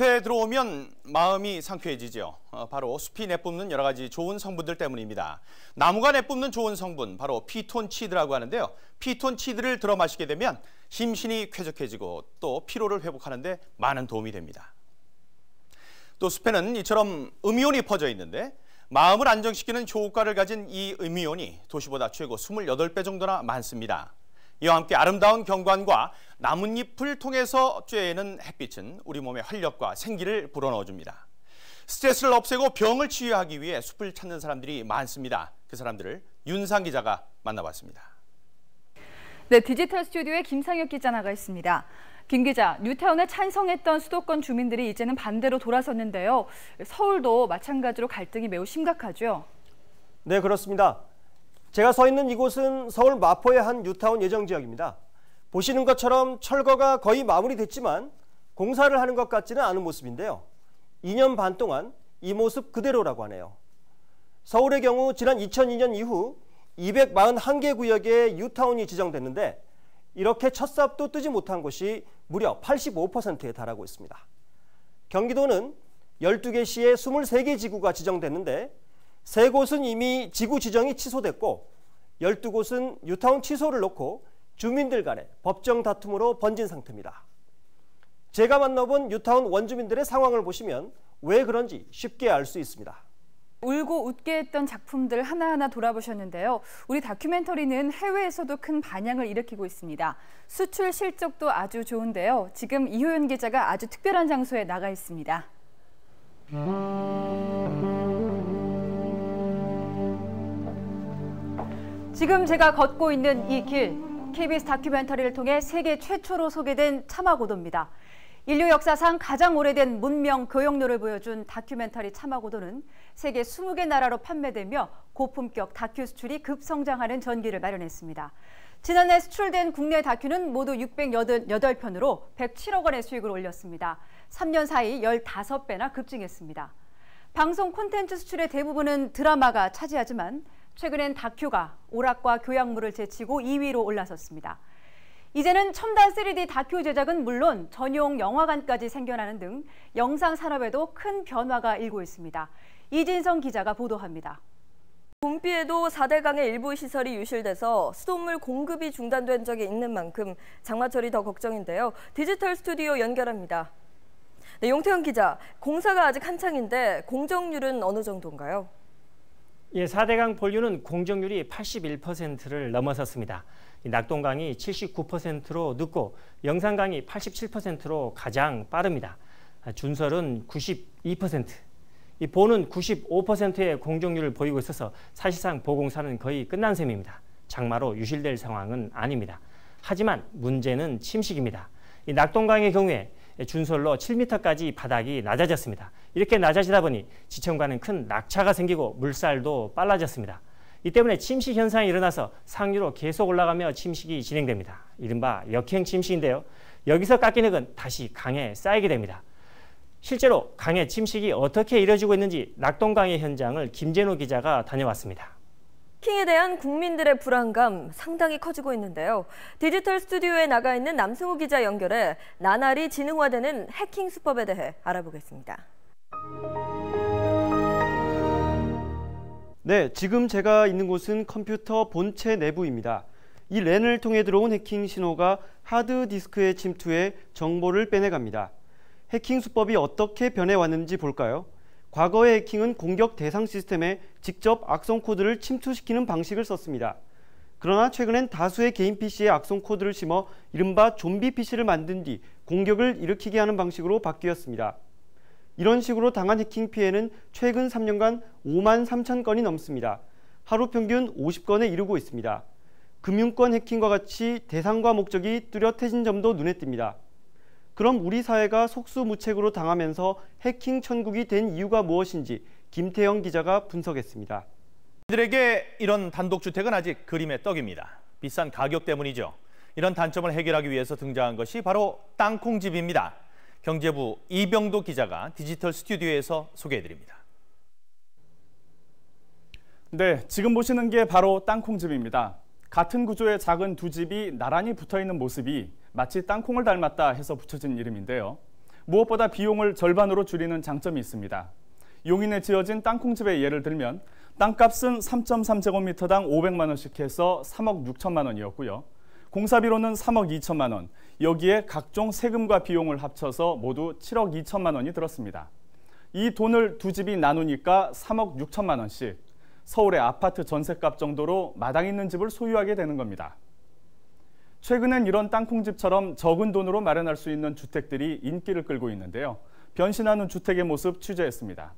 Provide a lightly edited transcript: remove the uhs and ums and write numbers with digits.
숲에 들어오면 마음이 상쾌해지죠. 바로 숲이 내뿜는 여러 가지 좋은 성분들 때문입니다. 나무가 내뿜는 좋은 성분, 바로 피톤치드라고 하는데요. 피톤치드를 들어 마시게 되면 심신이 쾌적해지고 또 피로를 회복하는 데 많은 도움이 됩니다. 또 숲에는 이처럼 음이온이 퍼져 있는데 마음을 안정시키는 효과를 가진 이 음이온이 도시보다 최고 28배 정도나 많습니다. 이와 함께 아름다운 경관과 나뭇잎을 통해서 쬐는 햇빛은 우리 몸에 활력과 생기를 불어넣어줍니다. 스트레스를 없애고 병을 치유하기 위해 숲을 찾는 사람들이 많습니다. 그 사람들을 윤상 기자가 만나봤습니다. 네, 디지털 스튜디오에 김상혁 기자 나가 있습니다. 김 기자, 뉴타운에 찬성했던 수도권 주민들이 이제는 반대로 돌아섰는데요. 서울도 마찬가지로 갈등이 매우 심각하죠? 네, 그렇습니다. 제가 서 있는 이곳은 서울 마포의 한 뉴타운 예정 지역입니다. 보시는 것처럼 철거가 거의 마무리됐지만 공사를 하는 것 같지는 않은 모습인데요. 2년 반 동안 이 모습 그대로라고 하네요. 서울의 경우 지난 2002년 이후 241개 구역에 뉴타운이 지정됐는데 이렇게 첫 삽도 뜨지 못한 곳이 무려 85%에 달하고 있습니다. 경기도는 12개 시에 23개 지구가 지정됐는데 3곳은 이미 지구 지정이 취소됐고 12곳은 뉴타운 취소를 놓고 주민들 간의 법정 다툼으로 번진 상태입니다. 제가 만나본 뉴타운 원주민들의 상황을 보시면 왜 그런지 쉽게 알 수 있습니다. 울고 웃게 했던 작품들 하나하나 돌아보셨는데요. 우리 다큐멘터리는 해외에서도 큰 반향을 일으키고 있습니다. 수출 실적도 아주 좋은데요. 지금 이효연 기자가 아주 특별한 장소에 나가 있습니다. 지금 제가 걷고 있는 이 길, KBS 다큐멘터리를 통해 세계 최초로 소개된 차마고도입니다. 인류 역사상 가장 오래된 문명 교역로를 보여준 다큐멘터리 차마고도는 세계 20개 나라로 판매되며 고품격 다큐 수출이 급성장하는 전기를 마련했습니다. 지난해 수출된 국내 다큐는 모두 608편으로 107억 원의 수익을 올렸습니다. 3년 사이 15배나 급증했습니다. 방송 콘텐츠 수출의 대부분은 드라마가 차지하지만 최근엔 다큐가 오락과 교양물을 제치고 2위로 올라섰습니다. 이제는 첨단 3D 다큐 제작은 물론 전용 영화관까지 생겨나는 등 영상 산업에도 큰 변화가 일고 있습니다. 이진성 기자가 보도합니다. 봄비에도 4대강의 일부 시설이 유실돼서 수돗물 공급이 중단된 적이 있는 만큼 장마철이 더 걱정인데요. 디지털 스튜디오 연결합니다. 네, 용태현 기자, 공사가 아직 한창인데 공정률은 어느 정도인가요? 예, 4대강 본류는 공정률이 81%를 넘어섰습니다. 낙동강이 79%로 늦고 영산강이 87%로 가장 빠릅니다. 준설은 92%, 이 보는 95%의 공정률을 보이고 있어서 사실상 보공사는 거의 끝난 셈입니다. 장마로 유실될 상황은 아닙니다. 하지만 문제는 침식입니다. 이 낙동강의 경우에 준설로 7m까지 바닥이 낮아졌습니다. 이렇게 낮아지다 보니 지천과는 큰 낙차가 생기고 물살도 빨라졌습니다. 이 때문에 침식 현상이 일어나서 상류로 계속 올라가며 침식이 진행됩니다. 이른바 역행 침식인데요. 여기서 깎인 흙은 다시 강에 쌓이게 됩니다. 실제로 강의 침식이 어떻게 이루어지고 있는지 낙동강의 현장을 김재노 기자가 다녀왔습니다. 해킹에 대한 국민들의 불안감 상당히 커지고 있는데요. 디지털 스튜디오에 나가 있는 남승우 기자 연결해 나날이 지능화되는 해킹 수법에 대해 알아보겠습니다. 네, 지금 제가 있는 곳은 컴퓨터 본체 내부입니다. 이 랜을 통해 들어온 해킹 신호가 하드디스크에 침투해 정보를 빼내갑니다. 해킹 수법이 어떻게 변해왔는지 볼까요? 과거의 해킹은 공격 대상 시스템에 직접 악성 코드를 침투시키는 방식을 썼습니다. 그러나 최근엔 다수의 개인 PC에 악성 코드를 심어 이른바 좀비 PC를 만든 뒤 공격을 일으키게 하는 방식으로 바뀌었습니다. 이런 식으로 당한 해킹 피해는 최근 3년간 5만 3천 건이 넘습니다. 하루 평균 50건에 이르고 있습니다. 금융권 해킹과 같이 대상과 목적이 뚜렷해진 점도 눈에 띕니다. 그럼 우리 사회가 속수무책으로 당하면서 해킹 천국이 된 이유가 무엇인지 김태영 기자가 분석했습니다. 이들에게 이런 단독주택은 아직 그림의 떡입니다. 비싼 가격 때문이죠. 이런 단점을 해결하기 위해서 등장한 것이 바로 땅콩집입니다. 경제부 이병도 기자가 디지털 스튜디오에서 소개해드립니다. 네, 지금 보시는 게 바로 땅콩집입니다. 같은 구조의 작은 두 집이 나란히 붙어있는 모습이 마치 땅콩을 닮았다 해서 붙여진 이름인데요. 무엇보다 비용을 절반으로 줄이는 장점이 있습니다. 용인에 지어진 땅콩집의 예를 들면 땅값은 3.3제곱미터당 500만 원씩 해서 3억 6천만 원이었고요. 공사비로는 3억 2천만 원, 여기에 각종 세금과 비용을 합쳐서 모두 7억 2천만 원이 들었습니다. 이 돈을 두 집이 나누니까 3억 6천만 원씩, 서울의 아파트 전셋값 정도로 마당 있는 집을 소유하게 되는 겁니다. 최근엔 이런 땅콩집처럼 적은 돈으로 마련할 수 있는 주택들이 인기를 끌고 있는데요. 변신하는 주택의 모습 취재했습니다.